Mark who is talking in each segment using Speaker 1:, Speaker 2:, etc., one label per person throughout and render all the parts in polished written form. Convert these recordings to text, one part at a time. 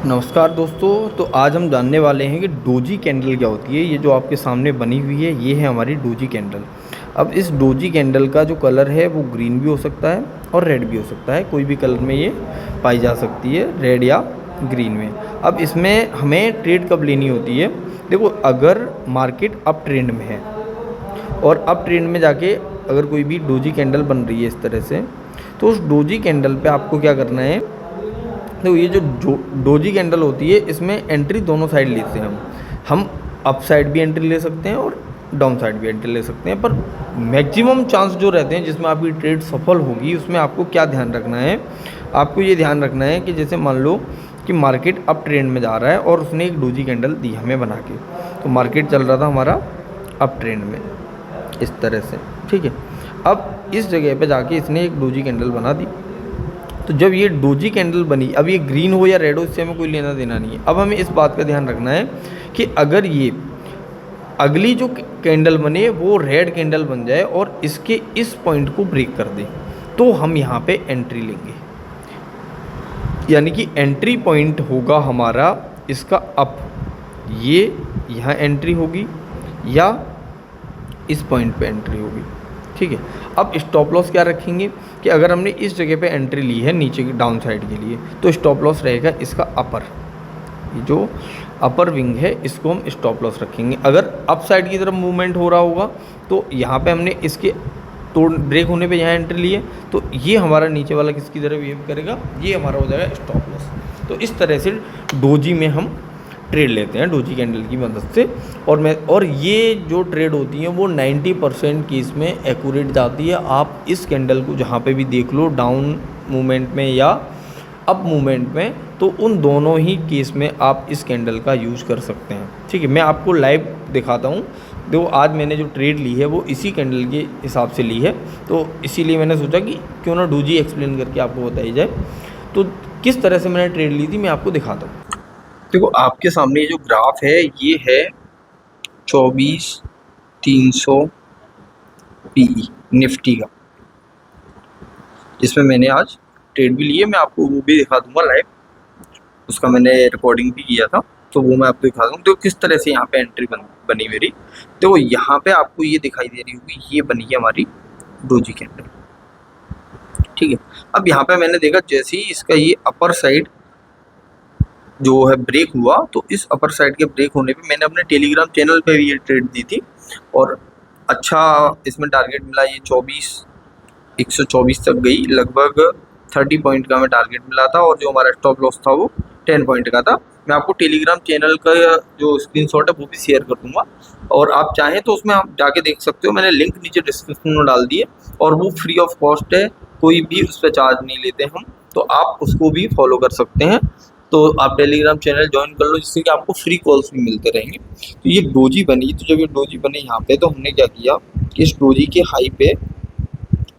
Speaker 1: नमस्कार दोस्तों। तो आज हम जानने वाले हैं कि डोजी कैंडल क्या होती है। ये जो आपके सामने बनी हुई है ये है हमारी डोजी कैंडल। अब इस डोजी कैंडल का जो कलर है वो ग्रीन भी हो सकता है और रेड भी हो सकता है। कोई भी कलर में ये पाई जा सकती है, रेड या ग्रीन में। अब इसमें हमें ट्रेड कब लेनी होती है? देखो, अगर मार्केट अप ट्रेंड में है और अप ट्रेंड में जाके अगर कोई भी डोजी कैंडल बन रही है इस तरह से, तो उस डोजी कैंडल पे आपको क्या करना है। तो ये जो डोजी कैंडल होती है इसमें एंट्री दोनों साइड लेते हैं हम अप साइड भी एंट्री ले सकते हैं और डाउन साइड भी एंट्री ले सकते हैं। पर मैक्सिमम चांस जो रहते हैं जिसमें आपकी ट्रेड सफल होगी, उसमें आपको क्या ध्यान रखना है? आपको ये ध्यान रखना है कि जैसे मान लो कि मार्केट अप ट्रेंड में जा रहा है और उसने एक डोजी कैंडल दी हमें बना के, तो मार्केट चल रहा था हमारा अप ट्रेंड में इस तरह से, ठीक है। अब इस जगह पे जाके इसने एक डोजी कैंडल बना दी। तो जब ये डोजी कैंडल बनी, अब ये ग्रीन हो या रेड हो इससे हमें कोई लेना देना नहीं है। अब हमें इस बात का ध्यान रखना है कि अगर ये अगली जो कैंडल बने वो रेड कैंडल बन जाए और इसके इस पॉइंट को ब्रेक कर दे, तो हम यहाँ पे एंट्री लेंगे। यानी कि एंट्री पॉइंट होगा हमारा इसका अप, ये यहाँ एंट्री होगी या इस पॉइंट पे एंट्री होगी, ठीक है। अब स्टॉप लॉस क्या रखेंगे कि अगर हमने इस जगह पे एंट्री ली है नीचे की डाउन साइड के लिए, तो स्टॉप लॉस रहेगा इसका अपर, ये जो अपर विंग है इसको हम स्टॉप लॉस रखेंगे। अगर अप साइड की तरफ मूवमेंट हो रहा होगा तो यहाँ पे हमने इसके तोड़ ब्रेक होने पे यहाँ एंट्री ली है, तो ये हमारा नीचे वाला किसकी तरफ बिहेव करेगा, ये हमारा हो जाएगा स्टॉप लॉस। तो इस तरह से डोजी में हम ट्रेड लेते हैं डोजी कैंडल की मदद से। और ये जो ट्रेड होती है वो 90% केस में एक्यूरेट जाती है। आप इस कैंडल को जहाँ पे भी देख लो, डाउन मूवमेंट में या अप मूवमेंट में, तो उन दोनों ही केस में आप इस कैंडल का यूज़ कर सकते हैं, ठीक है। मैं आपको लाइव दिखाता हूँ। देखो, आज मैंने जो ट्रेड ली है वो इसी कैंडल के हिसाब से ली है, तो इसीलिए मैंने सोचा कि क्यों ना डोजी एक्सप्लेन करके आपको बताई जाए। तो किस तरह से मैंने ट्रेड ली थी मैं आपको दिखाता हूँ। देखो, आपके सामने जो ग्राफ है ये है 24,300 पीई निफ्टी का, जिसमें मैंने आज ट्रेड भी ली है। मैं आपको वो भी दिखा दूंगा लाइव, उसका मैंने रिकॉर्डिंग भी किया था, तो वो मैं आपको दिखा दूँगा। तो किस तरह से यहाँ पे एंट्री बनी मेरी। तो यहाँ पे आपको ये दिखाई दे रही होगी, ये बनी है हमारी डोजी कैंडल, ठीक है। अब यहाँ पे मैंने देखा जैसे ही इसका ये अपर साइड जो है ब्रेक हुआ, तो इस अपर साइड के ब्रेक होने पे मैंने अपने टेलीग्राम चैनल पे भी ये ट्रेड दी थी और अच्छा इसमें टारगेट मिला। ये 124 तक गई, लगभग 30 पॉइंट का हमें टारगेट मिला था और जो हमारा स्टॉप लॉस था वो 10 पॉइंट का था। मैं आपको टेलीग्राम चैनल का जो स्क्रीनशॉट है वो भी शेयर कर दूंगा और आप चाहें तो उसमें आप जाके देख सकते हो। मैंने लिंक नीचे डिस्क्रिप्शन में डाल दिए और वो फ्री ऑफ कॉस्ट है, कोई भी उस पर चार्ज नहीं लेते हम, तो आप उसको भी फॉलो कर सकते हैं। तो आप टेलीग्राम चैनल ज्वाइन कर लो, जिससे कि आपको फ्री कॉल्स भी मिलते रहेंगे। तो ये डोजी बनी, तो जब ये डोजी बनी यहाँ पे, तो हमने क्या किया कि इस डोजी के हाई पे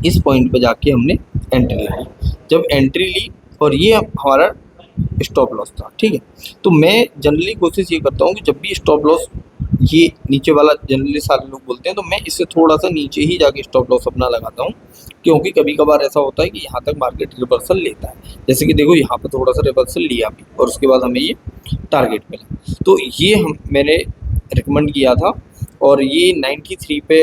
Speaker 1: इस पॉइंट पे जाके हमने एंट्री ली। जब एंट्री ली और ये हमारा स्टॉप लॉस था, ठीक है। तो मैं जनरली कोशिश ये करता हूँ कि जब भी स्टॉप लॉस ये नीचे वाला जनरली सारे लोग बोलते हैं, तो मैं इससे थोड़ा सा नीचे ही जाके स्टॉप लॉस अपना लगाता हूँ, क्योंकि कभी कभार ऐसा होता है कि यहाँ तक मार्केट रिवर्सल लेता है। जैसे कि देखो, यहाँ पे थोड़ा सा रिवर्सल लिया भी और उसके बाद हमें ये टारगेट मिला, तो ये मैंने रिकमेंड किया था और ये 93 पे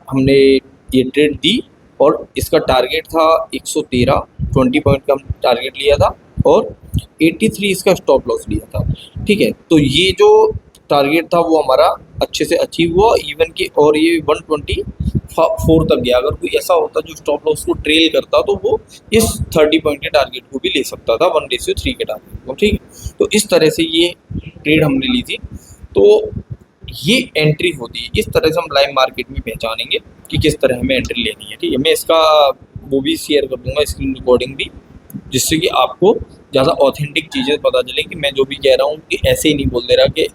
Speaker 1: हमने ये ट्रेड दी और इसका टारगेट था 113, 20 पॉइंट का टारगेट लिया था और 83 इसका स्टॉप लॉस लिया था, ठीक है। तो ये जो टारगेट था वो हमारा अच्छे से अचीव हुआ इवन कि, और ये 124 तक गया। अगर कोई ऐसा होता जो स्टॉप लॉस को ट्रेल करता तो वो इस 30 पॉइंट के टारगेट को भी ले सकता था, 1:3 के टारगेट को, ठीक है। तो इस तरह से ये ट्रेड हमने ली थी। तो ये एंट्री होती है, इस तरह से हम लाइव मार्केट में पहचानेंगे कि किस तरह हमें एंट्री लेनी है, ठीक है। मैं इसका वो भी शेयर कर दूंगा स्क्रीन रिकॉर्डिंग भी, जिससे कि आपको ज़्यादा ऑथेंटिक चीज़ें पता चले कि मैं जो भी कह रहा हूँ कि ऐसे ही नहीं बोल दे रहा कि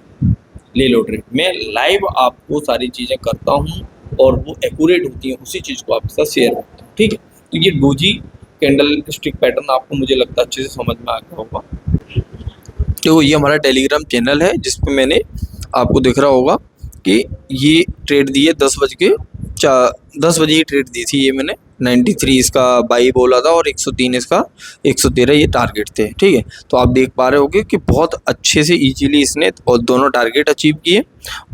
Speaker 1: ले लो ट्रेड। मैं लाइव आपको सारी चीज़ें करता हूँ और वो एक्यूरेट होती हैं, उसी चीज़ को आपके साथ शेयर करता हूँ, ठीक है। तो ये डोजी कैंडल स्टिक पैटर्न आपको मुझे लगता है अच्छे से समझ में आ गया होगा। तो ये हमारा टेलीग्राम चैनल है जिसपे मैंने आपको दिख रहा होगा कि ये ट्रेड दी है 10 बजे ही ट्रेड दी थी ये मैंने 93 इसका बाई बोला था और 103 इसका 113 ये टारगेट थे। ठीक है, तो आप देख पा रहे होगे कि बहुत अच्छे से इजीली इसने और दोनों टारगेट अचीव किए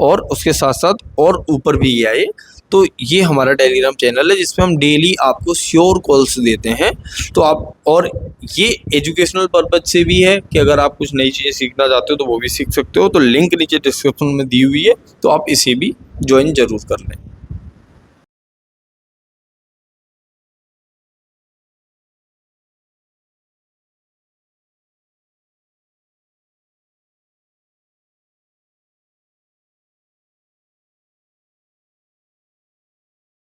Speaker 1: और उसके साथ साथ और ऊपर भी गया ये। तो ये हमारा टेलीग्राम चैनल है जिसमें हम डेली आपको श्योर कॉल्स देते हैं। तो आप, और ये एजुकेशनल पर्पज से भी है कि अगर आप कुछ नई चीज़ें सीखना चाहते हो तो वो भी सीख सकते हो। तो लिंक नीचे डिस्क्रिप्शन में दी हुई है, तो आप इसे भी ज्वाइन जरूर कर लें।